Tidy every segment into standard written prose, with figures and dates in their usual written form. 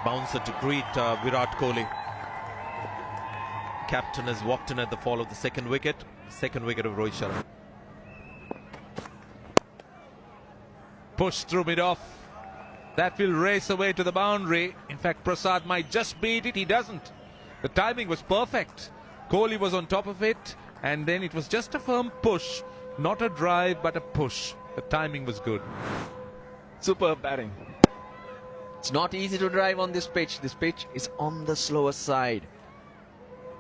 Bouncer to greet Virat Kohli. Captain has walked in at the fall of the second wicket. Second wicket of Rohit Sharma. Push through mid-off. That will race away to the boundary. In fact, Prasad might just beat it. He doesn't. The timing was perfect. Kohli was on top of it, and then it was just a firm push. Not a drive, but a push. The timing was good. Superb batting. It's not easy to drive on this pitch. This pitch is on the slower side.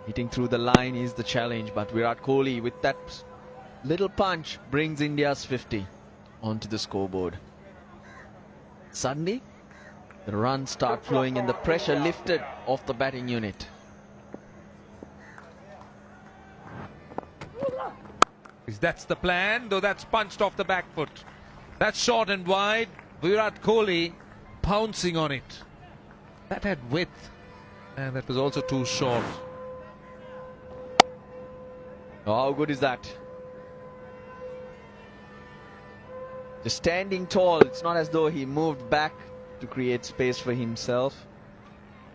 Hitting through the line is the challenge, but Virat Kohli with that little punch brings India's 50 onto the scoreboard. Suddenly, the runs start flowing and the pressure lifted off the batting unit. That's the plan, though that's punched off the back foot. That's short and wide. Virat Kohli pouncing on it. That had width, and that was also too short. Oh, how good is that? Just standing tall. It's not as though he moved back to create space for himself.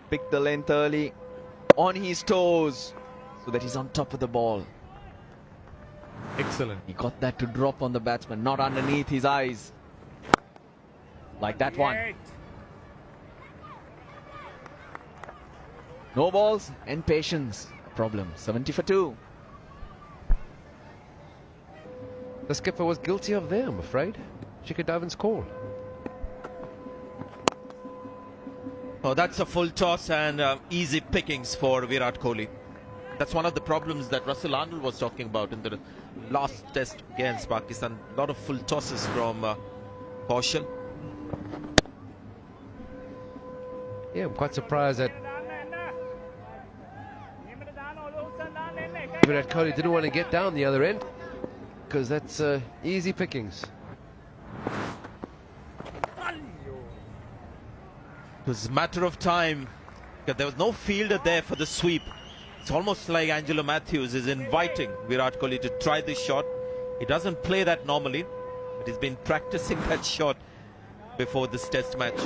Picked the length early, on his toes, so that he's on top of the ball. Excellent. He got that to drop on the batsman, not underneath his eyes. Like that one. No balls and patience. A problem. 70 for 2. The skipper was guilty of there, I'm afraid. Shikhar Dhawan's call. Oh, that's a full toss and easy pickings for Virat Kohli. That's one of the problems that Russell Arnold was talking about in the last test against Pakistan. A lot of full tosses from Kaushal. Yeah, I'm quite surprised that Virat Kohli didn't want to get down the other end, because that's easy pickings. It was a matter of time, because there was no fielder there for the sweep. It's almost like Angelo Matthews is inviting Virat Kohli to try this shot. He doesn't play that normally, but he's been practicing that shot before this test match.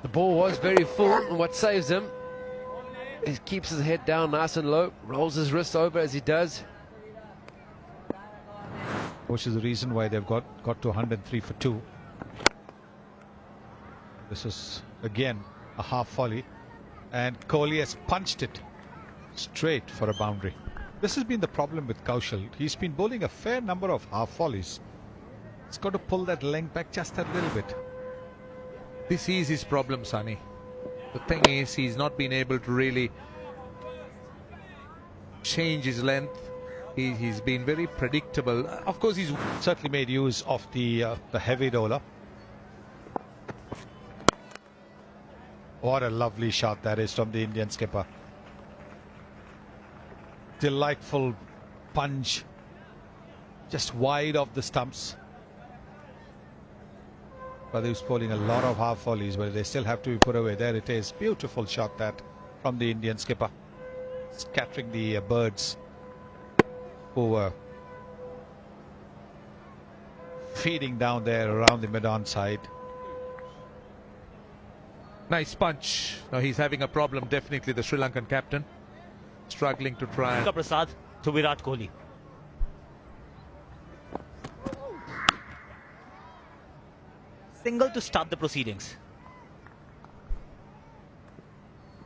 The ball was very full, and what saves him, he keeps his head down nice and low, rolls his wrist over as he does. Which is the reason why they've got to 103 for 2. This is again a half volley, and Kohli has punched it straight for a boundary. This has been the problem with Kaushal. He's been bowling a fair number of half volleys. He's got to pull that length back just a little bit. This is his problem, Sonny. The thing is, he's not been able to really change his length. He's been very predictable. Of course, he's certainly made use of the heavy roller. What a lovely shot that is from the Indian skipper. Delightful punch, just wide of the stumps. But he was bowling a lot of half volleys, but they still have to be put away. There it is. Beautiful shot that from the Indian skipper, scattering the birds who were feeding down there around the mid-on side. Nice punch. Now he's having a problem, definitely, the Sri Lankan captain. Struggling to try and... Prasad to Virat Kohli. Single to start the proceedings.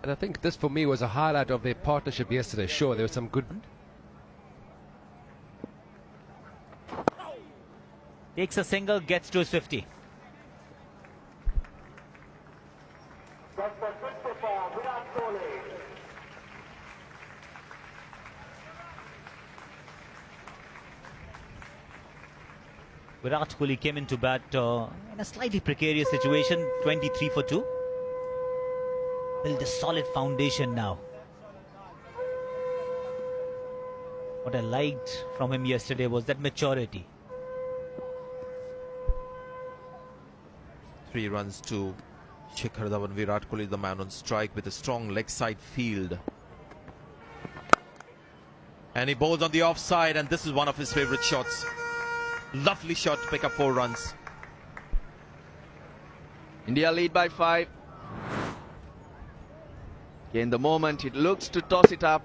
And I think this for me was a highlight of their partnership yesterday. Sure, there was some good... Takes a single, gets to his 50. Virat Kohli came into bat in a slightly precarious situation, 23 for 2. Build a solid foundation now. What I liked from him yesterday was that maturity. 3 runs to Shikhar Dhawan. Virat Kohli, the man on strike with a strong leg side field. And he bowls on the offside, and this is one of his favorite shots. Lovely shot to pick up 4 runs. India lead by 5. In the moment it looks to toss it up,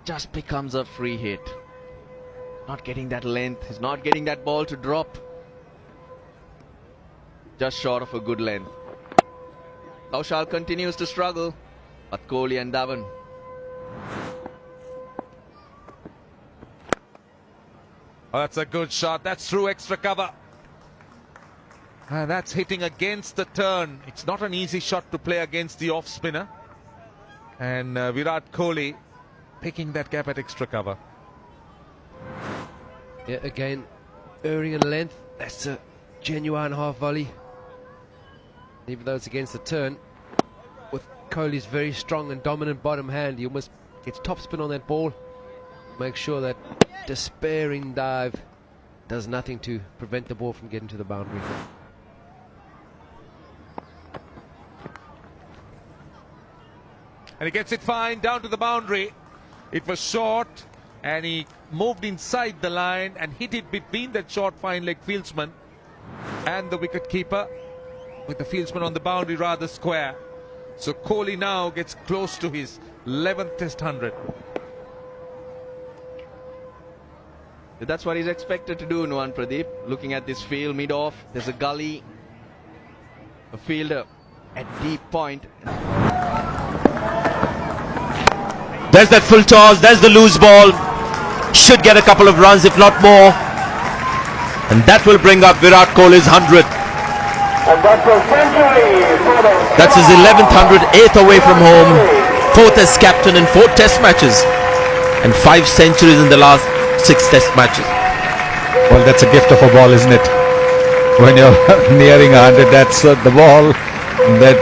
just becomes a free hit. Not getting that length, he's not getting that ball to drop. Just short of a good length. Kaushal continues to struggle, but Kohli and Dhawan. Oh, that's a good shot. That's through extra cover. And that's hitting against the turn. It's not an easy shot to play against the off spinner. And Virat Kohli picking that gap at extra cover. Yeah, again, erring in length. That's a genuine half volley. Even though it's against the turn, with Kohli's very strong and dominant bottom hand, he almost gets topspin on that ball. Make sure that despairing dive does nothing to prevent the ball from getting to the boundary. And he gets it fine down to the boundary. It was short and he moved inside the line and hit it between that short fine leg fieldsman and the wicket keeper, with the fieldsman on the boundary rather square. So Kohli now gets close to his 11th Test 100. That's what he's expected to do, Nuwan Pradeep. Looking at this field, mid-off, there's a gully, a fielder at deep point. There's that full toss, there's the loose ball. Should get a couple of runs, if not more. And that will bring up Virat Kohli's 100th. That's his 11th 100, 8th away from home, 4th as captain in 4 Test matches, and 5 centuries in the last 6 Test matches. Well, that's a gift of a ball, isn't it? When you're nearing 100, that's the ball that